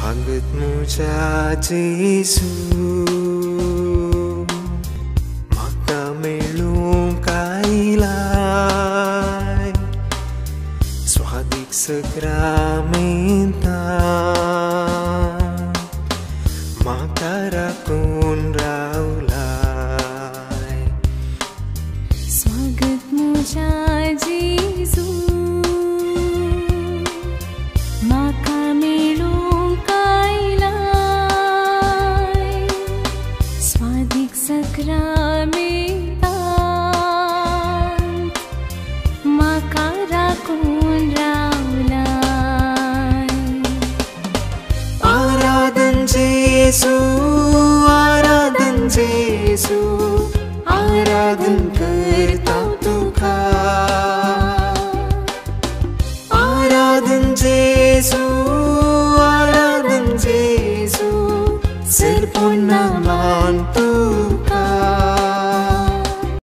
Mucha Giêsu, maka melung kailai, swadik sakramental, maka rakun raulai. Swagat mucha Giêsu, maka sakramental, maka rakun raulai. Aradan Giêsu, aradan Giêsu, aradan करता तुका. Aradan Giêsu, aradan Giêsu, सिर पुन्ना मान तू.